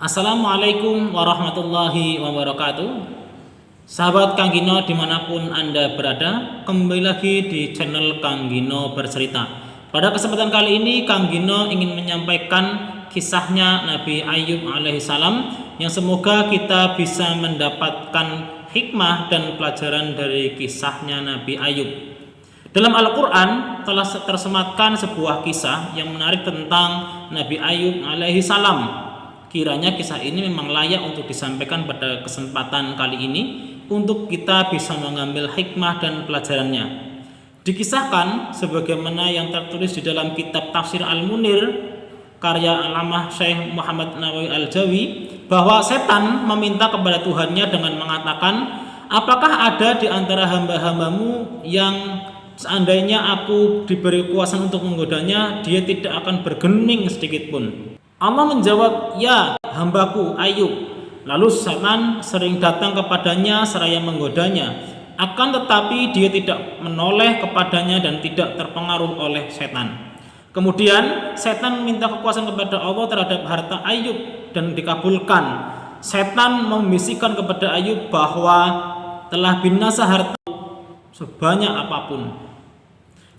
Assalamualaikum warahmatullahi wabarakatuh. Sahabat Kang Gino dimanapun Anda berada, kembali lagi di channel Kang Gino Bercerita. Pada kesempatan kali ini Kang Gino ingin menyampaikan kisahnya Nabi Ayub alaihissalam, yang semoga kita bisa mendapatkan hikmah dan pelajaran dari kisahnya Nabi Ayub. Dalam Al-Quran telah tersematkan sebuah kisah yang menarik tentang Nabi Ayub alaihissalam. Kiranya kisah ini memang layak untuk disampaikan pada kesempatan kali ini untuk kita bisa mengambil hikmah dan pelajarannya. Dikisahkan sebagaimana yang tertulis di dalam kitab Tafsir Al-Munir karya Alamah Syekh Muhammad Nawawi Al-Jawi, bahwa setan meminta kepada Tuhannya dengan mengatakan, apakah ada di antara hamba-hambamu yang seandainya aku diberi kuasa untuk menggodanya, dia tidak akan bergeming sedikit pun. Allah menjawab, ya hambaku Ayub. Lalu setan sering datang kepadanya seraya menggodanya. Akan tetapi dia tidak menoleh kepadanya dan tidak terpengaruh oleh setan. Kemudian setan meminta kekuasaan kepada Allah terhadap harta Ayub dan dikabulkan. Setan membisikkan kepada Ayub bahwa telah binasa harta sebanyak apapun.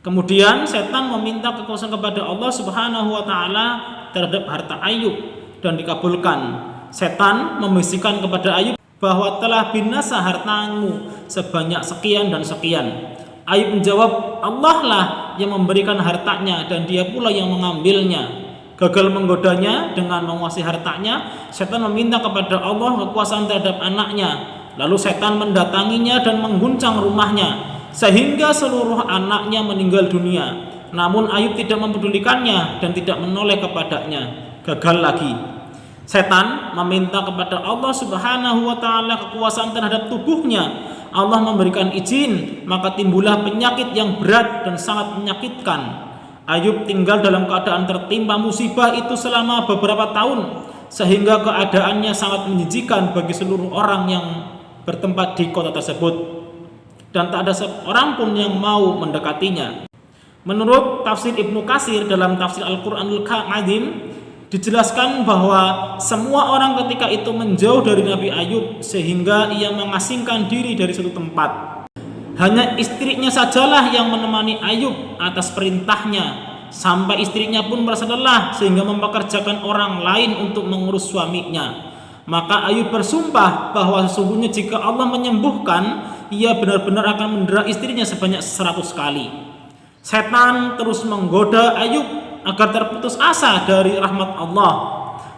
Kemudian setan meminta kekuasaan kepada Allah Subhanahu wa taala terhadap harta Ayub dan dikabulkan. Setan membisikkan kepada Ayub bahwa telah binasa hartamu sebanyak sekian dan sekian. Ayub menjawab, Allah lah yang memberikan hartanya dan dia pula yang mengambilnya. Gagal menggodanya dengan menguasai hartanya, setan meminta kepada Allah kekuasaan terhadap anaknya. Lalu setan mendatanginya dan mengguncang rumahnya sehingga seluruh anaknya meninggal dunia. Namun Ayub tidak mempedulikannya dan tidak menoleh kepadanya. Gagal lagi. Setan meminta kepada Allah Subhanahu wa taala kekuasaan terhadap tubuhnya. Allah memberikan izin, maka timbullah penyakit yang berat dan sangat menyakitkan. Ayub tinggal dalam keadaan tertimpa musibah itu selama beberapa tahun, sehingga keadaannya sangat menjijikan bagi seluruh orang yang bertempat di kota tersebut, dan tak ada seorang pun yang mau mendekatinya. Menurut tafsir Ibnu Katsir dalam tafsir Al-Quranul Karim, dijelaskan bahwa semua orang ketika itu menjauh dari Nabi Ayub sehingga ia mengasingkan diri dari suatu tempat. Hanya istrinya sajalah yang menemani Ayub atas perintahnya, sampai istrinya pun merasa lelah sehingga mempekerjakan orang lain untuk mengurus suaminya. Maka Ayub bersumpah bahwa sesungguhnya jika Allah menyembuhkan, ia benar-benar akan mendera istrinya sebanyak 100 kali. Setan terus menggoda Ayub agar terputus asa dari rahmat Allah.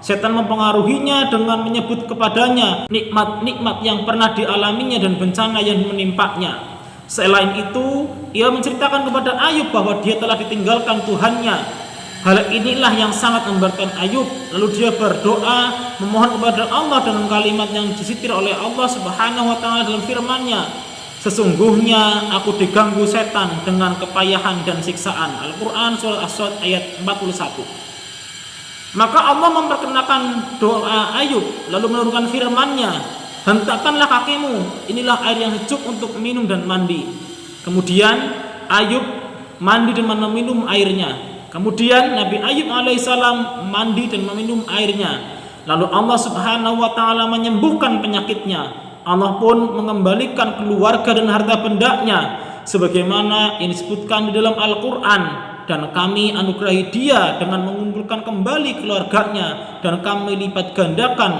Setan mempengaruhinya dengan menyebut kepadanya nikmat-nikmat yang pernah dialaminya dan bencana yang menimpanya. Selain itu, ia menceritakan kepada Ayub bahwa dia telah ditinggalkan Tuhannya. Hal inilah yang sangat memberatkan Ayub. Lalu dia berdoa memohon kepada Allah dengan kalimat yang disitir oleh Allah Subhanahu wa taala dalam firman-Nya, sesungguhnya aku diganggu setan dengan kepayahan dan siksaan. Al-Quran surah As-Sad ayat 41. Maka Allah memperkenakan doa Ayub, lalu menurunkan firman-Nya, hentakkanlah kakimu, inilah air yang sejuk untuk minum dan mandi. Kemudian Ayub mandi dan meminum airnya. Kemudian Nabi Ayub alaihissalam mandi dan meminum airnya. Lalu Allah Subhanahu wa taala menyembuhkan penyakitnya. Allah pun mengembalikan keluarga dan harta bendanya sebagaimana yang disebutkan di dalam Al-Quran, dan kami anugerahi dia dengan mengumpulkan kembali keluarganya dan kami lipat gandakan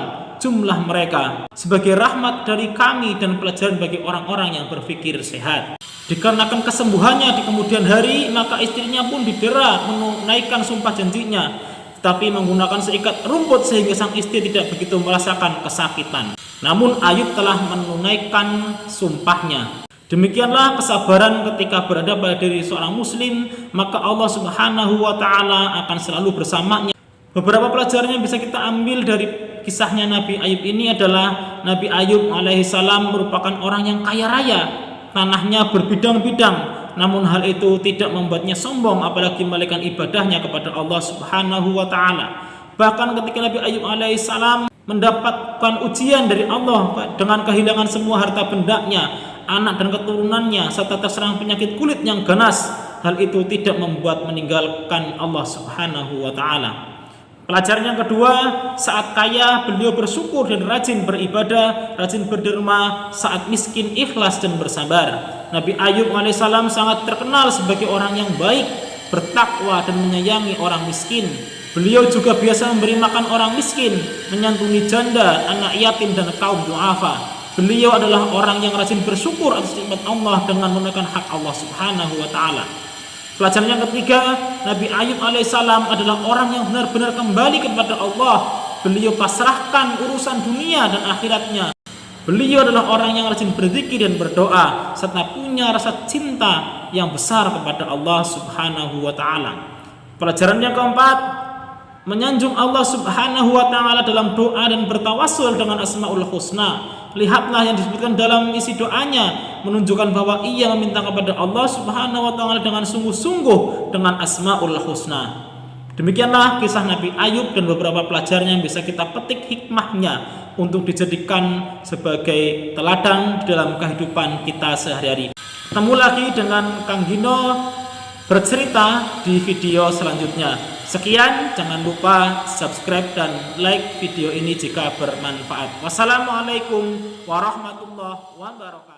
jumlah mereka sebagai rahmat dari kami dan pelajaran bagi orang-orang yang berpikir sehat. Dikarenakan kesembuhannya di kemudian hari, maka istrinya pun didera menunaikan sumpah janjinya, tetapi menggunakan seikat rumput sehingga sang istri tidak begitu merasakan kesakitan. Namun Ayub telah menunaikan sumpahnya. Demikianlah kesabaran ketika berada pada diri seorang muslim, maka Allah Subhanahu wa taala akan selalu bersamanya. Beberapa pelajaran yang bisa kita ambil dari kisahnya Nabi Ayub ini adalah Nabi Ayub alaihissalam merupakan orang yang kaya raya, tanahnya berbidang-bidang, namun hal itu tidak membuatnya sombong, apalagi melekatkan ibadahnya kepada Allah Subhanahu wa taala. Bahkan ketika Nabi Ayub alaihissalam mendapatkan ujian dari Allah dengan kehilangan semua harta bendanya, anak dan keturunannya, serta terserang penyakit kulit yang ganas, hal itu tidak membuat meninggalkan Allah Subhanahu wa taala. Pelajaran yang kedua, saat kaya beliau bersyukur dan rajin beribadah, rajin berderma, saat miskin ikhlas dan bersabar. Nabi Ayub alaihissalam sangat terkenal sebagai orang yang baik, bertakwa dan menyayangi orang miskin. Beliau juga biasa memberi makan orang miskin, menyantuni janda, anak yatim dan kaum du'afa. Beliau adalah orang yang rajin bersyukur atas nikmat Allah dengan menunaikan hak Allah Subhanahu wa taala. Pelajaran yang ketiga, Nabi Ayub alaihissalam adalah orang yang benar-benar kembali kepada Allah. Beliau pasrahkan urusan dunia dan akhiratnya. Beliau adalah orang yang rajin berzikir dan berdoa serta punya rasa cinta yang besar kepada Allah Subhanahu wa taala. Pelajaran yang keempat, menyanjung Allah Subhanahu wa taala dalam doa dan bertawassul dengan Asmaul Husna. Lihatlah yang disebutkan dalam isi doanya, menunjukkan bahwa ia meminta kepada Allah Subhanahu wa taala dengan sungguh-sungguh dengan Asmaul Husna. Demikianlah kisah Nabi Ayub dan beberapa pelajaran yang bisa kita petik hikmahnya untuk dijadikan sebagai teladan dalam kehidupan kita sehari-hari. Ketemu lagi dengan Kang Gino bercerita di video selanjutnya. Sekian, jangan lupa subscribe dan like video ini jika bermanfaat. Wassalamualaikum warahmatullahi wabarakatuh.